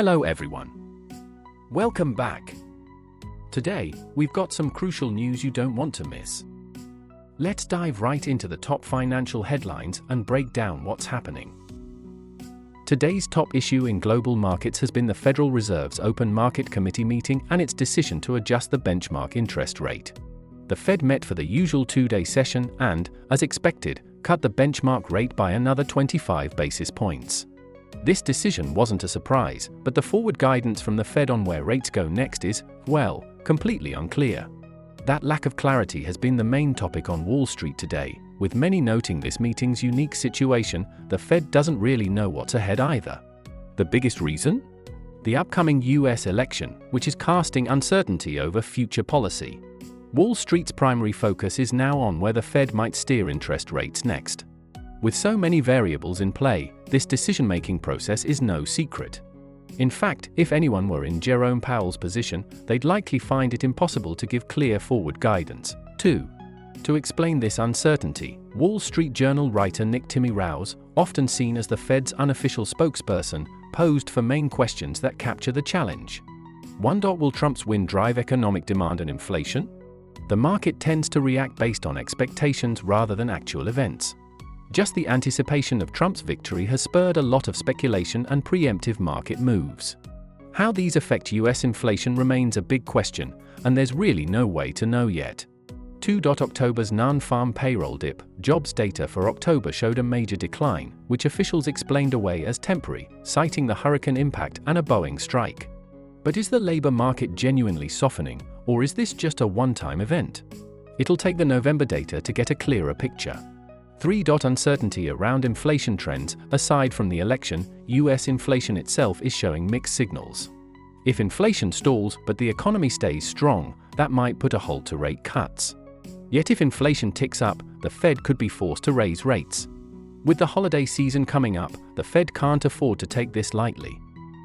Hello everyone. Welcome back. Today, we've got some crucial news you don't want to miss. Let's dive right into the top financial headlines and break down what's happening. Today's top issue in global markets has been the Federal Reserve's Open Market Committee meeting and its decision to adjust the benchmark interest rate. The Fed met for the usual two-day session and, as expected, cut the benchmark rate by another 25 basis points. This decision wasn't a surprise, but the forward guidance from the Fed on where rates go next is, well, completely unclear. That lack of clarity has been the main topic on Wall Street today, with many noting this meeting's unique situation. The Fed doesn't really know what's ahead either. The biggest reason? The upcoming US election, which is casting uncertainty over future policy. Wall Street's primary focus is now on where the Fed might steer interest rates next. With so many variables in play, this decision-making process is no secret. In fact, if anyone were in Jerome Powell's position, they'd likely find it impossible to give clear forward guidance. 2. To explain this uncertainty, Wall Street Journal writer Nick Timmy Rouse, often seen as the Fed's unofficial spokesperson, posed for main questions that capture the challenge. 1. Will Trump's win drive economic demand and inflation? The market tends to react based on expectations rather than actual events. Just the anticipation of Trump's victory has spurred a lot of speculation and preemptive market moves. How these affect US inflation remains a big question, and there's really no way to know yet. 2. October's non-farm payroll dip. Jobs data for October showed a major decline, which officials explained away as temporary, citing the hurricane impact and a Boeing strike. But is the labor market genuinely softening, or is this just a one-time event? It'll take the November data to get a clearer picture. 3. Uncertainty around inflation trends. Aside from the election, US inflation itself is showing mixed signals. If inflation stalls but the economy stays strong, that might put a halt to rate cuts. Yet if inflation ticks up, the Fed could be forced to raise rates. With the holiday season coming up, the Fed can't afford to take this lightly.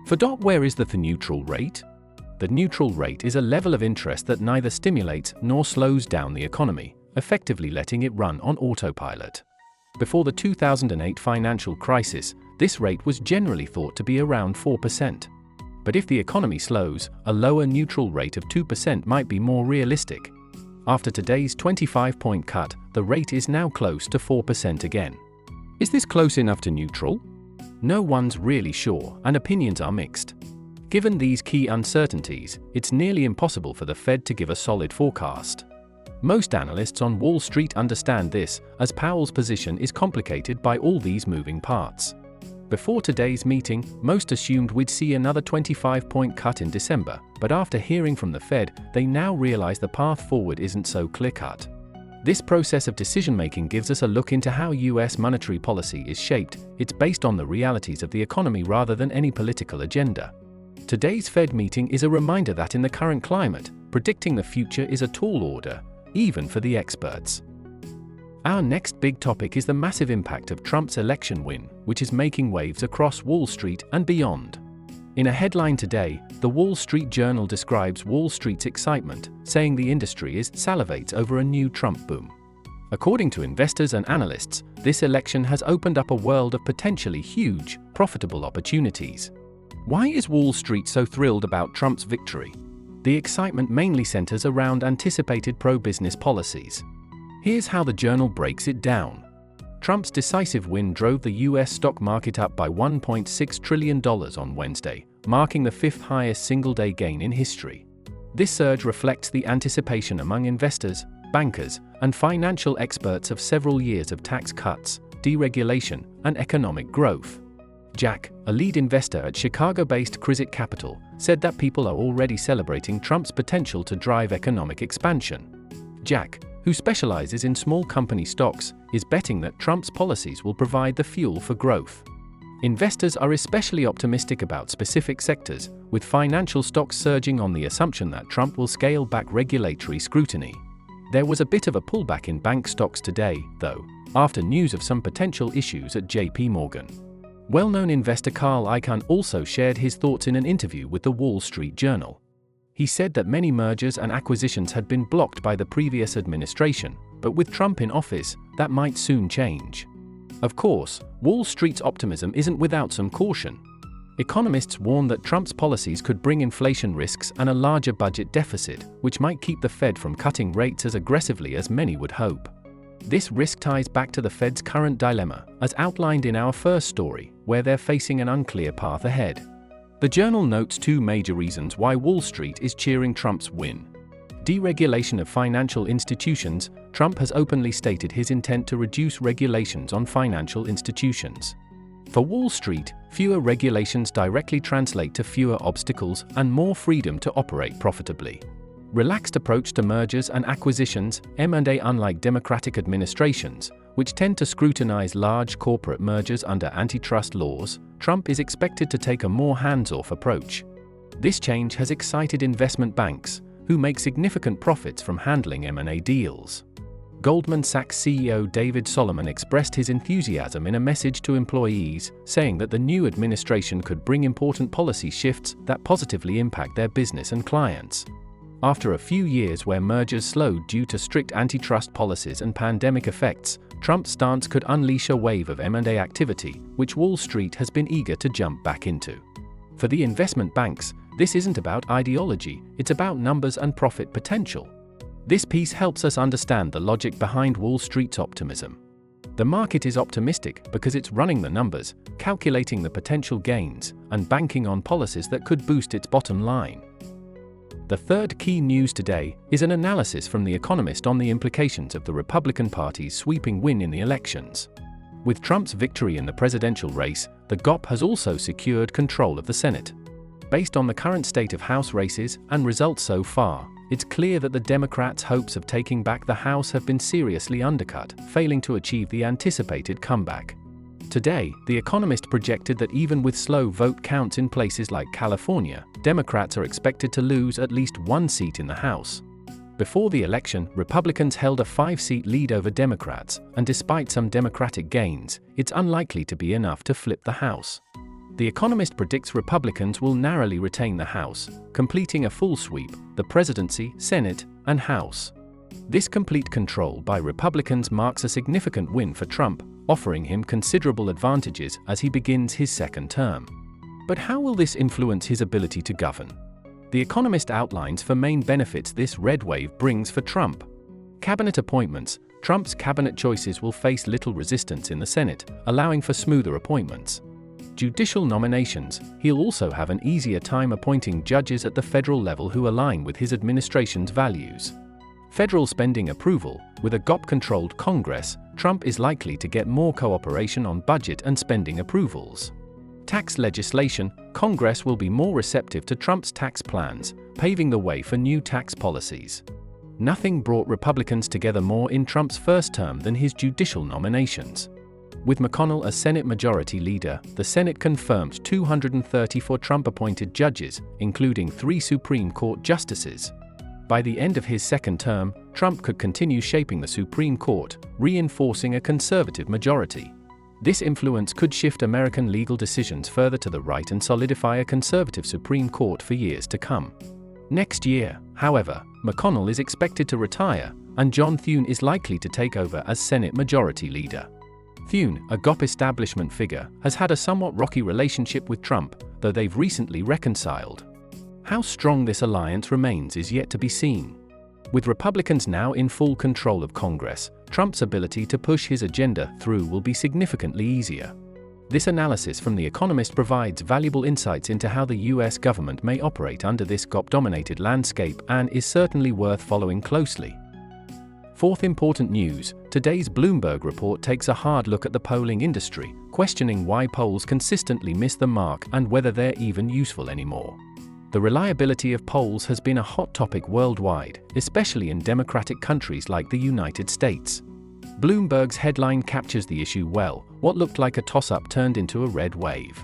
4. Where is the neutral rate? The neutral rate is a level of interest that neither stimulates nor slows down the economy, effectively letting it run on autopilot. Before the 2008 financial crisis, this rate was generally thought to be around 4%. But if the economy slows, a lower neutral rate of 2% might be more realistic. After today's 25-point cut, the rate is now close to 4% again. Is this close enough to neutral? No one's really sure, and opinions are mixed. Given these key uncertainties, it's nearly impossible for the Fed to give a solid forecast. Most analysts on Wall Street understand this, as Powell's position is complicated by all these moving parts. Before today's meeting, most assumed we'd see another 25-point cut in December, but after hearing from the Fed, they now realize the path forward isn't so clear-cut. This process of decision-making gives us a look into how US monetary policy is shaped. It's based on the realities of the economy rather than any political agenda. Today's Fed meeting is a reminder that in the current climate, predicting the future is a tall order, even for the experts. Our next big topic is the massive impact of Trump's election win, which is making waves across Wall Street and beyond. In a headline today, the Wall Street Journal describes Wall Street's excitement, saying the industry salivates over a new Trump boom. According to investors and analysts, this election has opened up a world of potentially huge, profitable opportunities. Why is Wall Street so thrilled about Trump's victory? The excitement mainly centers around anticipated pro-business policies. Here's how the Journal breaks it down. Trump's decisive win drove the US stock market up by $1.6 trillion on Wednesday, marking the fifth highest single-day gain in history. This surge reflects the anticipation among investors, bankers, and financial experts of several years of tax cuts, deregulation, and economic growth. Jack, a lead investor at Chicago-based Crisit Capital, said that people are already celebrating Trump's potential to drive economic expansion. Jack, who specializes in small company stocks, is betting that Trump's policies will provide the fuel for growth. Investors are especially optimistic about specific sectors, with financial stocks surging on the assumption that Trump will scale back regulatory scrutiny. There was a bit of a pullback in bank stocks today, though, after news of some potential issues at JP Morgan. Well-known investor Carl Icahn also shared his thoughts in an interview with the Wall Street Journal. He said that many mergers and acquisitions had been blocked by the previous administration, but with Trump in office, that might soon change. Of course, Wall Street's optimism isn't without some caution. Economists warn that Trump's policies could bring inflation risks and a larger budget deficit, which might keep the Fed from cutting rates as aggressively as many would hope. This risk ties back to the Fed's current dilemma, as outlined in our first story, where they're facing an unclear path ahead. The Journal notes two major reasons why Wall Street is cheering Trump's win. Deregulation of financial institutions. Trump has openly stated his intent to reduce regulations on financial institutions. For Wall Street, fewer regulations directly translate to fewer obstacles and more freedom to operate profitably. Relaxed approach to mergers and acquisitions. M&A. Unlike Democratic administrations, which tend to scrutinize large corporate mergers under antitrust laws, Trump is expected to take a more hands-off approach. This change has excited investment banks, who make significant profits from handling M&A deals. Goldman Sachs CEO David Solomon expressed his enthusiasm in a message to employees, saying that the new administration could bring important policy shifts that positively impact their business and clients. After a few years where mergers slowed due to strict antitrust policies and pandemic effects, Trump's stance could unleash a wave of M&A activity, which Wall Street has been eager to jump back into. For the investment banks, this isn't about ideology, it's about numbers and profit potential. This piece helps us understand the logic behind Wall Street's optimism. The market is optimistic because it's running the numbers, calculating the potential gains, and banking on policies that could boost its bottom line. The third key news today is an analysis from The Economist on the implications of the Republican Party's sweeping win in the elections. With Trump's victory in the presidential race, the GOP has also secured control of the Senate. Based on the current state of House races and results so far, it's clear that the Democrats' hopes of taking back the House have been seriously undercut, failing to achieve the anticipated comeback. Today, The Economist projected that even with slow vote counts in places like California, Democrats are expected to lose at least one seat in the House. Before the election, Republicans held a 5-seat lead over Democrats, and despite some Democratic gains, it's unlikely to be enough to flip the House. The Economist predicts Republicans will narrowly retain the House, completing a full sweep, the presidency, Senate, and House. This complete control by Republicans marks a significant win for Trump, offering him considerable advantages as he begins his second term. But how will this influence his ability to govern? The Economist outlines four main benefits this red wave brings for Trump. Cabinet appointments. Trump's cabinet choices will face little resistance in the Senate, allowing for smoother appointments. Judicial nominations. He'll also have an easier time appointing judges at the federal level who align with his administration's values. Federal spending approval. With a GOP-controlled Congress, Trump is likely to get more cooperation on budget and spending approvals. Tax legislation. Congress will be more receptive to Trump's tax plans, paving the way for new tax policies. Nothing brought Republicans together more in Trump's first term than his judicial nominations. With McConnell as Senate Majority Leader, the Senate confirmed 234 Trump-appointed judges, including 3 Supreme Court justices. By the end of his second term, Trump could continue shaping the Supreme Court, reinforcing a conservative majority. This influence could shift American legal decisions further to the right and solidify a conservative Supreme Court for years to come. Next year, however, McConnell is expected to retire, and John Thune is likely to take over as Senate Majority Leader. Thune, a GOP establishment figure, has had a somewhat rocky relationship with Trump, though they've recently reconciled. How strong this alliance remains is yet to be seen. With Republicans now in full control of Congress, Trump's ability to push his agenda through will be significantly easier. This analysis from The Economist provides valuable insights into how the US government may operate under this GOP-dominated landscape and is certainly worth following closely. Fourth important news, today's Bloomberg report takes a hard look at the polling industry, questioning why polls consistently miss the mark and whether they're even useful anymore. The reliability of polls has been a hot topic worldwide, especially in democratic countries like the United States. Bloomberg's headline captures the issue well. What looked like a toss-up turned into a red wave.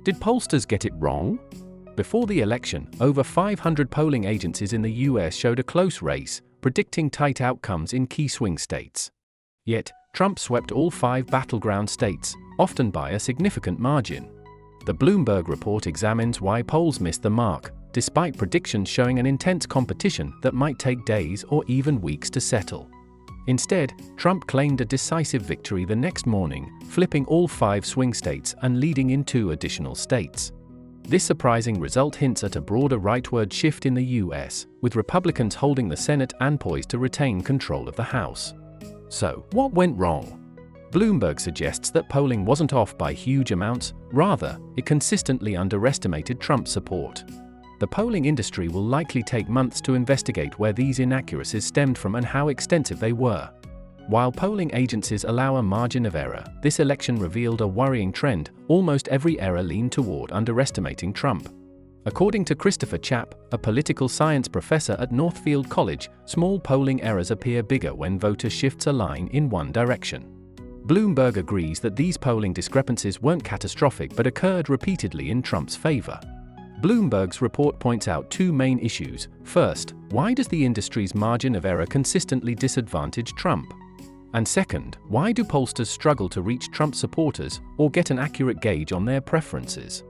Did pollsters get it wrong? Before the election, over 500 polling agencies in the US showed a close race, predicting tight outcomes in key swing states. Yet, Trump swept all 5 battleground states, often by a significant margin. The Bloomberg report examines why polls missed the mark, despite predictions showing an intense competition that might take days or even weeks to settle. Instead, Trump claimed a decisive victory the next morning, flipping all 5 swing states and leading in 2 additional states. This surprising result hints at a broader rightward shift in the US, with Republicans holding the Senate and poised to retain control of the House. So, what went wrong? Bloomberg suggests that polling wasn't off by huge amounts, rather, it consistently underestimated Trump's support. The polling industry will likely take months to investigate where these inaccuracies stemmed from and how extensive they were. While polling agencies allow a margin of error, this election revealed a worrying trend. Almost every error leaned toward underestimating Trump. According to Christopher Chapp, a political science professor at Northfield College, small polling errors appear bigger when voter shifts a line in one direction. Bloomberg agrees that these polling discrepancies weren't catastrophic but occurred repeatedly in Trump's favor. Bloomberg's report points out two main issues. First, why does the industry's margin of error consistently disadvantage Trump? And second, why do pollsters struggle to reach Trump supporters or get an accurate gauge on their preferences?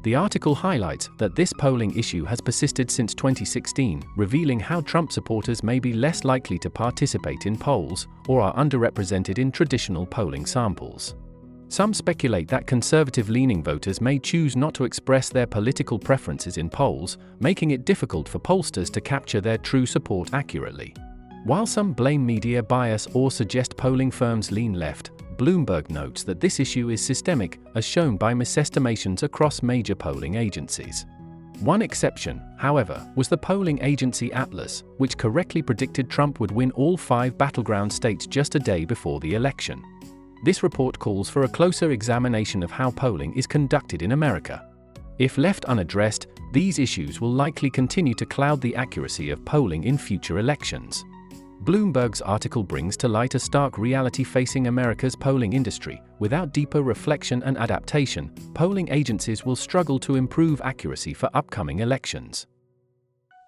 The article highlights that this polling issue has persisted since 2016, revealing how Trump supporters may be less likely to participate in polls or are underrepresented in traditional polling samples. Some speculate that conservative-leaning voters may choose not to express their political preferences in polls, making it difficult for pollsters to capture their true support accurately. While some blame media bias or suggest polling firms lean left, Bloomberg notes that this issue is systemic, as shown by misestimations across major polling agencies. One exception, however, was the polling agency Atlas, which correctly predicted Trump would win all 5 battleground states just a day before the election. This report calls for a closer examination of how polling is conducted in America. If left unaddressed, these issues will likely continue to cloud the accuracy of polling in future elections. Bloomberg's article brings to light a stark reality facing America's polling industry. Without deeper reflection and adaptation, polling agencies will struggle to improve accuracy for upcoming elections.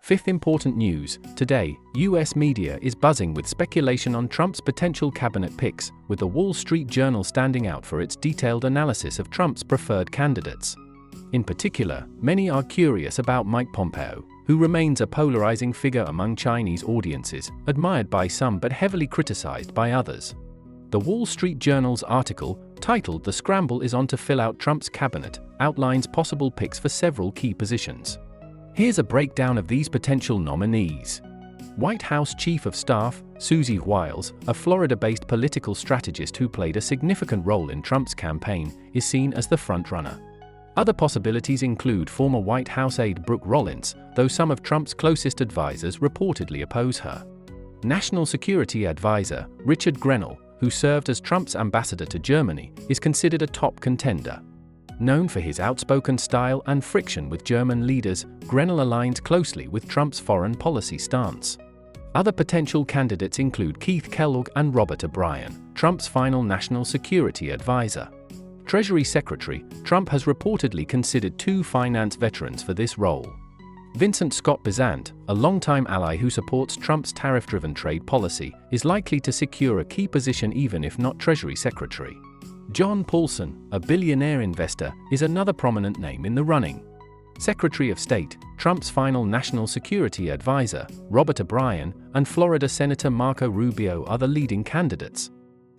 Fifth important news: today, US media is buzzing with speculation on Trump's potential cabinet picks, with the Wall Street Journal standing out for its detailed analysis of Trump's preferred candidates. In particular, many are curious about Mike Pompeo, who remains a polarizing figure among Chinese audiences, admired by some but heavily criticized by others. The Wall Street Journal's article, titled "The Scramble is On to Fill Out Trump's Cabinet," outlines possible picks for several key positions. Here's a breakdown of these potential nominees. White House Chief of Staff, Susie Wiles, a Florida-based political strategist who played a significant role in Trump's campaign, is seen as the front-runner. Other possibilities include former White House aide Brooke Rollins, though some of Trump's closest advisors reportedly oppose her. National Security Advisor Richard Grenell, who served as Trump's ambassador to Germany, is considered a top contender. Known for his outspoken style and friction with German leaders, Grenell aligns closely with Trump's foreign policy stance. Other potential candidates include Keith Kellogg and Robert O'Brien, Trump's final national security advisor. Treasury Secretary, Trump has reportedly considered 2 finance veterans for this role. Vincent Scott Bezant, a longtime ally who supports Trump's tariff-driven trade policy, is likely to secure a key position even if not Treasury Secretary. John Paulson, a billionaire investor, is another prominent name in the running. Secretary of State, Trump's final national security advisor, Robert O'Brien, and Florida Senator Marco Rubio are the leading candidates.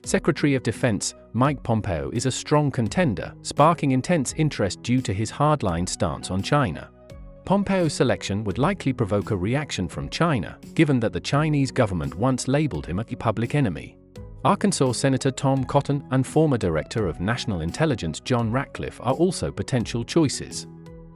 Secretary of Defense, Mike Pompeo is a strong contender, sparking intense interest due to his hardline stance on China. Pompeo's selection would likely provoke a reaction from China, given that the Chinese government once labeled him a public enemy. Arkansas Senator Tom Cotton and former Director of National Intelligence John Ratcliffe are also potential choices.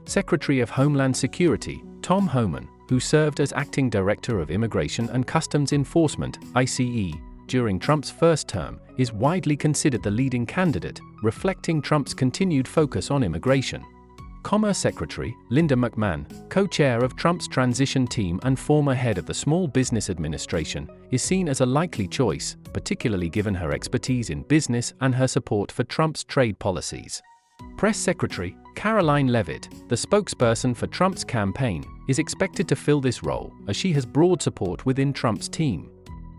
Secretary of Homeland Security, Tom Homan, who served as Acting Director of Immigration and Customs Enforcement, ICE, during Trump's first term, is widely considered the leading candidate, reflecting Trump's continued focus on immigration. Commerce Secretary, Linda McMahon, co-chair of Trump's transition team and former head of the Small Business Administration, is seen as a likely choice, particularly given her expertise in business and her support for Trump's trade policies. Press Secretary, Caroline Leavitt, the spokesperson for Trump's campaign, is expected to fill this role, as she has broad support within Trump's team.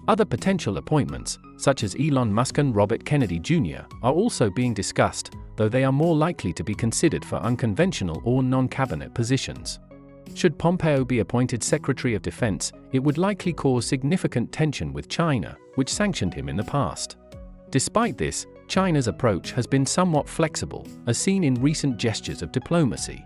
Other potential appointments, such as Elon Musk and Robert Kennedy Jr., are also being discussed, though they are more likely to be considered for unconventional or non-cabinet positions. Should Pompeo be appointed Secretary of Defense, it would likely cause significant tension with China, which sanctioned him in the past. Despite this, China's approach has been somewhat flexible, as seen in recent gestures of diplomacy.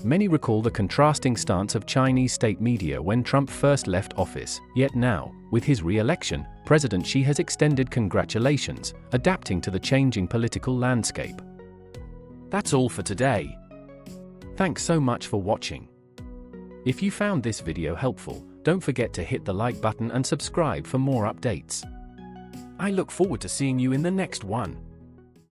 Many recall the contrasting stance of Chinese state media when Trump first left office, yet now, with his re-election, President Xi has extended congratulations, adapting to the changing political landscape. That's all for today. Thanks so much for watching. If you found this video helpful, don't forget to hit the like button and subscribe for more updates. I look forward to seeing you in the next one.